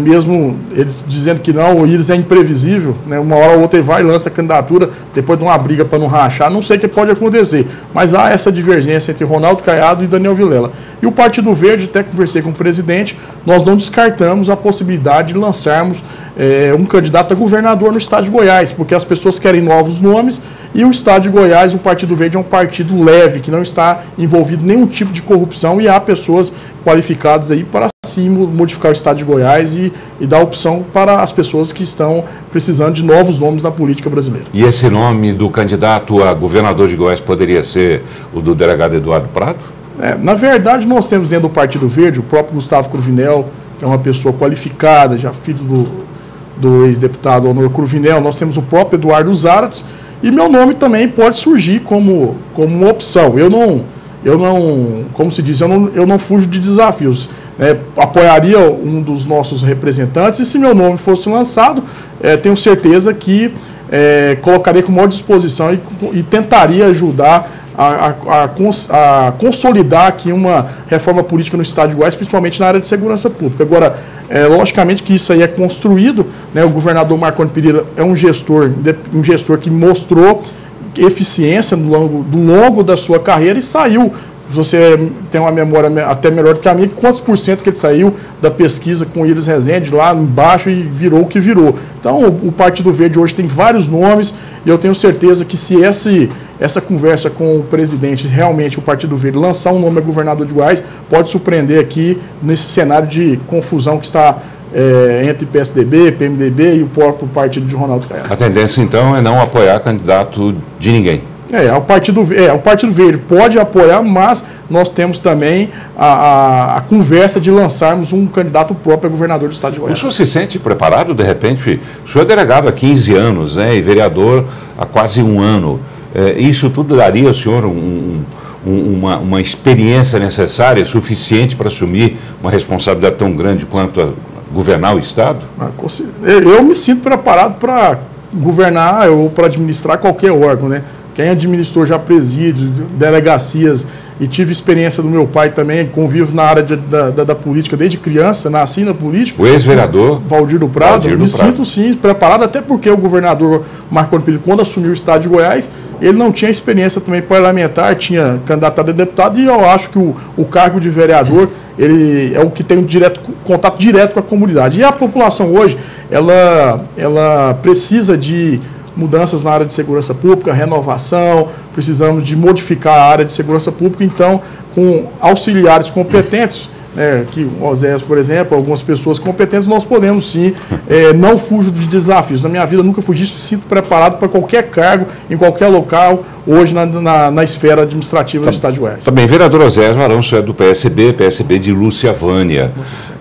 mesmo ele dizendo que não, o Iris é imprevisível, uma hora ou outra ele vai e lança a candidatura, depois de uma briga para não rachar, não sei o que pode acontecer, mas há essa divergência entre Ronaldo Caiado e Daniel Vilela. E o Partido Verde, até conversei com o presidente, nós não descartamos a possibilidade de lançarmos um candidato a governador no estado de Goiás, porque as pessoas querem novos nomes, e o estado de Goiás, o Partido Verde é um partido leve, que não está envolvido em nenhum tipo de corrupção, e há pessoas qualificadas aí para sim modificar o estado de Goiás e dar opção para as pessoas que estão precisando de novos nomes na política brasileira. E esse nome do candidato a governador de Goiás poderia ser o do delegado Eduardo Prado? Na verdade, nós temos dentro do Partido Verde o próprio Gustavo Cruvinel, que é uma pessoa qualificada, já filho do ex-deputado Honor Cruvinel. Nós temos o próprio Eduardo Zarates, e meu nome também pode surgir como uma opção. Eu não, como se diz, eu não fujo de desafios. Apoiaria um dos nossos representantes, e se meu nome fosse lançado, tenho certeza que colocaria com maior disposição e tentaria ajudar a consolidar aqui uma reforma política no estado de Goiás, principalmente na área de segurança pública. Agora, logicamente que isso aí é construído, o governador Marconi Pereira é um gestor que mostrou eficiência no longo da sua carreira e saiu. Você tem uma memória até melhor do que a minha, quantos por cento que ele saiu da pesquisa com o Iris Rezende lá embaixo e virou o que virou. Então, o Partido Verde hoje tem vários nomes, e eu tenho certeza que se essa conversa com o presidente, realmente o Partido Verde lançar um nome a governador de Goiás, pode surpreender aqui nesse cenário de confusão que está entre PSDB, PMDB e o próprio partido de Ronaldo Caiado. A tendência, então, é não apoiar candidato de ninguém. O Partido Verde pode apoiar, mas nós temos também a conversa de lançarmos um candidato próprio a governador do estado de Goiás. O senhor se sente preparado, de repente? O senhor é delegado há 15 anos, e vereador há quase um ano. Isso tudo daria ao senhor uma experiência necessária, suficiente para assumir uma responsabilidade tão grande quanto a governar o estado? Eu me sinto preparado para governar ou para administrar qualquer órgão, Quem administrou já presídios, delegacias, e tive experiência do meu pai também, convivo na área da política desde criança, nasci na política. O ex-vereador Valdir do Prado. Me sinto sim preparado, até porque o governador Marconi Pereira, quando assumiu o estado de Goiás, ele não tinha experiência também parlamentar, tinha candidatado a deputado, e eu acho que o cargo de vereador, ele é o que tem um contato direto com a comunidade. E a população hoje, ela precisa de mudanças na área de segurança pública, renovação, precisamos de modificar a área de segurança pública, então, com auxiliares competentes, que o Oséias, por exemplo, algumas pessoas competentes, nós podemos sim, não fujo de desafios. Na minha vida, nunca fugi, sinto preparado para qualquer cargo, em qualquer local, hoje na esfera administrativa do estado de Goiás. Também, vereador Oséias Varão, o senhor é do PSB de Lúcia Vânia.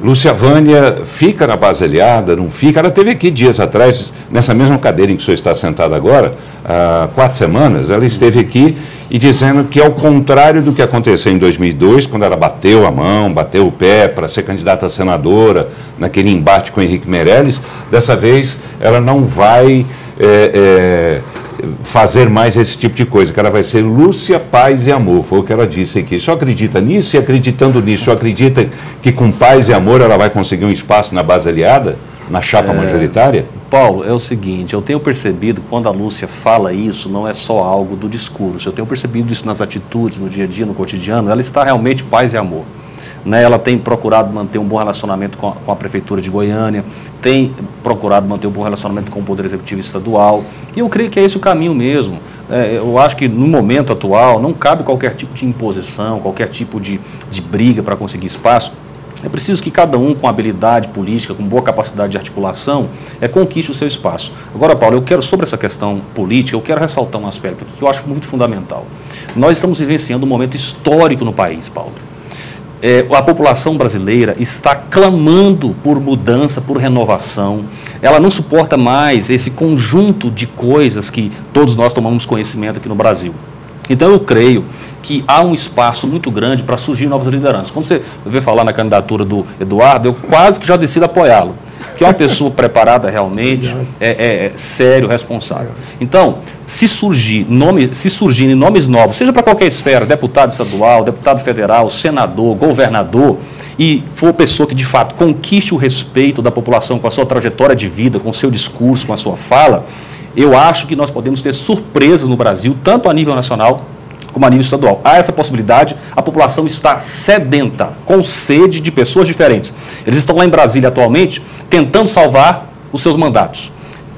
Lúcia Vânia fica na base aliada, não fica? Ela esteve aqui dias atrás, nessa mesma cadeira em que o senhor está sentado agora, há 4 semanas, ela esteve aqui e dizendo que, ao contrário do que aconteceu em 2002, quando ela bateu a mão, bateu o pé para ser candidata a senadora, naquele embate com o Henrique Meirelles, dessa vez ela não vai fazer mais esse tipo de coisa, que ela vai ser Lúcia, Paz e Amor, foi o que ela disse aqui. O senhor acredita nisso? E acreditando nisso, o senhor acredita que com paz e amor ela vai conseguir um espaço na base aliada, na chapa majoritária? Paulo, é o seguinte, eu tenho percebido que quando a Lúcia fala isso, não é só algo do discurso, eu tenho percebido isso nas atitudes, no dia a dia, no cotidiano, ela está realmente paz e amor. Ela tem procurado manter um bom relacionamento com a Prefeitura de Goiânia, tem procurado manter um bom relacionamento com o Poder Executivo Estadual, e eu creio que é esse o caminho mesmo. Eu acho que no momento atual não cabe qualquer tipo de imposição, qualquer tipo de briga para conseguir espaço. É preciso que cada um com habilidade política, com boa capacidade de articulação, conquiste o seu espaço. Agora, Paulo, sobre essa questão política, eu quero ressaltar um aspecto aqui que eu acho muito fundamental. Nós estamos vivenciando um momento histórico no país, Paulo. A população brasileira está clamando por mudança, por renovação. Ela não suporta mais esse conjunto de coisas que todos nós tomamos conhecimento aqui no Brasil. Então eu creio que há um espaço muito grande para surgir novas lideranças. Quando você vê falar na candidatura do Eduardo, eu quase que já decido apoiá-lo, que é uma pessoa preparada realmente, sério, responsável. Então, se surgirem nomes novos, seja para qualquer esfera, deputado estadual, deputado federal, senador, governador, e for pessoa que de fato conquiste o respeito da população com a sua trajetória de vida, com o seu discurso, com a sua fala, eu acho que nós podemos ter surpresas no Brasil, tanto a nível nacional como a nível estadual. Há essa possibilidade, a população está sedenta, com sede de pessoas diferentes. Eles estão lá em Brasília atualmente tentando salvar os seus mandatos,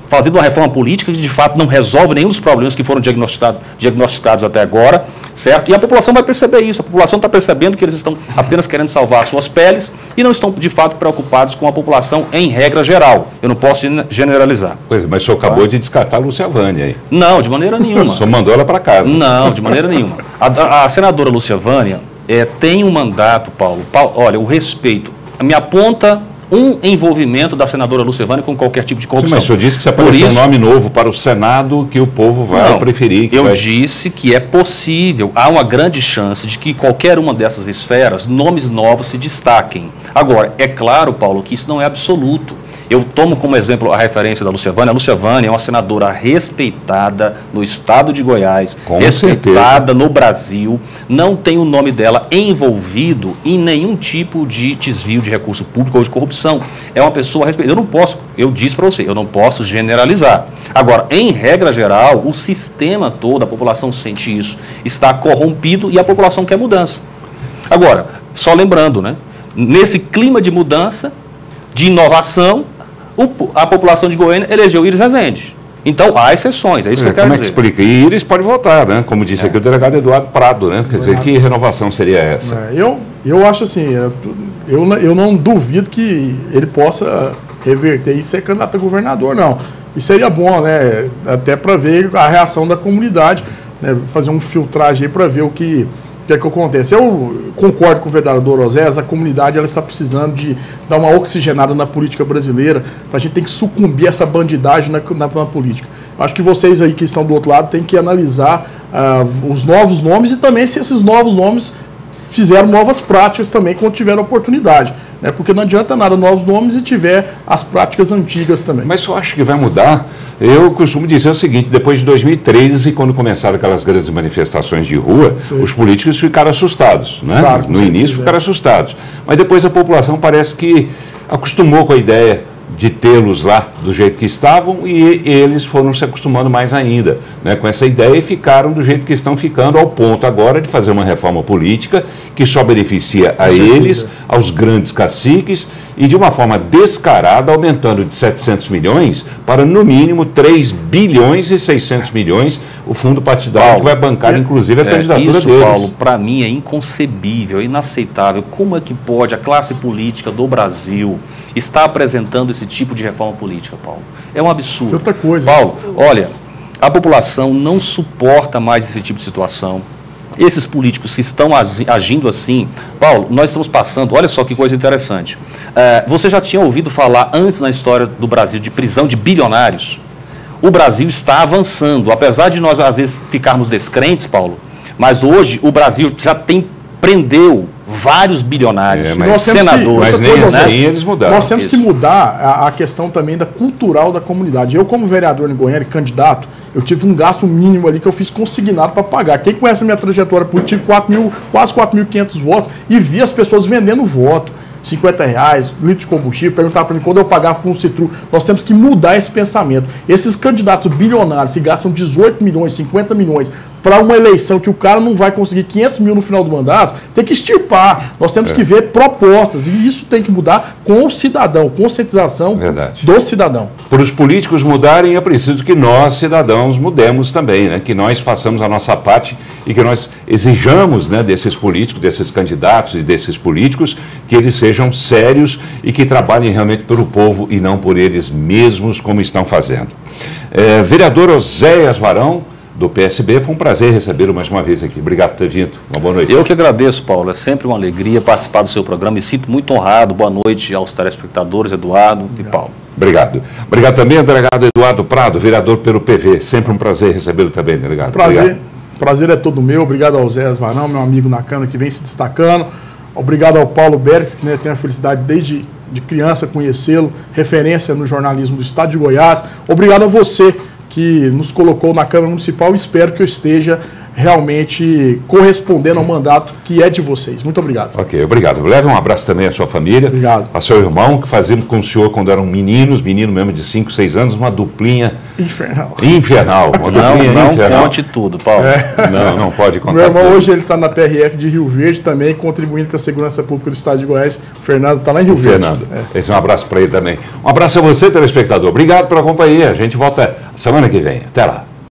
fazendo uma reforma política que de fato não resolve nenhum dos problemas que foram diagnosticados até agora, certo? E a população vai perceber isso, a população está percebendo que eles estão apenas querendo salvar as suas peles e não estão de fato preocupados com a população em regra geral. Eu não posso generalizar. Pois é, mas o senhor acabou de descartar a Lúcia Vânia aí. Não, de maneira nenhuma. O senhor mandou ela para casa. Não, de maneira nenhuma. A senadora Lúcia Vânia tem um mandato, Paulo, olha, o respeito, me aponta um envolvimento da senadora Lúcia Vânia com qualquer tipo de corrupção. Sim, mas o senhor disse que se aparecer um nome novo para o Senado, que o povo vai preferir. Disse que é possível, há uma grande chance de que qualquer uma dessas esferas, nomes novos se destaquem. Agora, é claro, Paulo, que isso não é absoluto. Eu tomo como exemplo a referência da Lúcia Vânia. A Lúcia Vânia é uma senadora respeitada no estado de Goiás, respeitada no Brasil, não tem o nome dela envolvido em nenhum tipo de desvio de recurso público ou de corrupção. É uma pessoa respeitada. Eu disse para você, eu não posso generalizar. Agora, em regra geral, o sistema todo, a população sente isso, está corrompido e a população quer mudança. Agora, só lembrando, né, nesse clima de mudança, de inovação, a população de Goiânia elegeu Iris Rezende. Então, há exceções, é isso que eu quero dizer. Como é que explica? E Iris pode votar, né? Como disse aqui o delegado Eduardo Prado, né? Quer dizer, que renovação seria essa? Eu acho assim, eu não duvido que ele possa reverter e ser candidato a governador, não. E seria bom, né? Até para ver a reação da comunidade, né? Fazer um filtragem aí para ver o que acontece. Eu concordo com o vereador Oséias, a comunidade ela está precisando de dar uma oxigenada na política brasileira, a gente tem que sucumbir a essa bandidagem na política. Acho que vocês aí que estão do outro lado têm que analisar os novos nomes e também se esses novos nomes fizeram novas práticas também quando tiveram oportunidade, né? Porque não adianta nada novos nomes e tiver as práticas antigas também. Mas eu acho que vai mudar. Eu costumo dizer o seguinte, depois de 2013, quando começaram aquelas grandes manifestações de rua, os políticos ficaram assustados, né? Claro, no início ficaram assustados, mas depois a população parece que acostumou com a ideia de tê-los lá do jeito que estavam e eles foram se acostumando mais ainda, né, com essa ideia e ficaram do jeito que estão ficando, ao ponto agora de fazer uma reforma política que só beneficia a eles, aos grandes caciques e de uma forma descarada, aumentando de 700 milhões para no mínimo 3 bilhões e 600 milhões o fundo partidário, Paulo, que vai bancar inclusive a candidatura isso, deles. Paulo, para mim é inconcebível, é inaceitável. Como é que pode a classe política do Brasil estar apresentando esse tipo de reforma política, Paulo? É um absurdo. Outra coisa. Paulo, olha, a população não suporta mais esse tipo de situação. Esses políticos que estão agindo assim, Paulo, nós estamos passando, olha só que coisa interessante. Você já tinha ouvido falar antes na história do Brasil de prisão de bilionários? O Brasil está avançando, apesar de nós às vezes ficarmos descrentes, Paulo, mas hoje o Brasil já prendeu vários bilionários, senadores. Mas nem assim eles mudaram. Nós temos que mudar a questão também da cultural da comunidade. Eu, como vereador em Goiânia, candidato, eu tive um gasto mínimo ali que eu fiz consignado para pagar. Quem conhece a minha trajetória política, quase 4.500 votos, e vi as pessoas vendendo voto. R$50, litro de combustível, perguntar para mim quando eu pagava com um Citru. Nós temos que mudar esse pensamento. Esses candidatos bilionários que gastam 18 milhões, 50 milhões para uma eleição que o cara não vai conseguir 500 mil no final do mandato, tem que extirpar. Nós temos que ver propostas e isso tem que mudar com o cidadão, conscientização do cidadão. Para os políticos mudarem, é preciso que nós, cidadãos, mudemos também, né? Que nós façamos a nossa parte e que nós exijamos, né, desses políticos, desses candidatos e desses políticos, que eles sejam sérios e que trabalhem realmente pelo povo e não por eles mesmos, como estão fazendo. Vereador Oséias Varão, do PSB, foi um prazer recebê-lo mais uma vez aqui. Obrigado por ter vindo. Uma boa noite. Eu que agradeço, Paulo. É sempre uma alegria participar do seu programa. Me sinto muito honrado. Boa noite aos telespectadores, Eduardo e Paulo. Obrigado. Obrigado também ao delegado Eduardo Prado, vereador pelo PV. Sempre um prazer recebê-lo também, delegado. Prazer é todo meu. Obrigado ao Zé Varão, meu amigo na Câmara, que vem se destacando. Obrigado ao Paulo Berques, que, né, tenho a felicidade desde de criança conhecê-lo, referência no jornalismo do Estado de Goiás. Obrigado a você que nos colocou na Câmara Municipal. Espero que eu esteja realmente correspondendo ao mandato que é de vocês. Muito obrigado. Ok, obrigado. Leve um abraço também à sua família. Obrigado. A seu irmão, que fazíamos com o senhor quando eram meninos, menino mesmo de 5, 6 anos, uma duplinha infernal. Uma duplinha não infernal. conte tudo, Paulo. Não pode contar. Meu irmão tudo. hoje ele está na PRF de Rio Verde também, contribuindo com a segurança pública do Estado de Goiás. O Fernando está lá em Rio Verde. Fernando, esse é um abraço para ele também. Um abraço a você, telespectador. Obrigado pela companhia. A gente volta semana que vem. Até lá.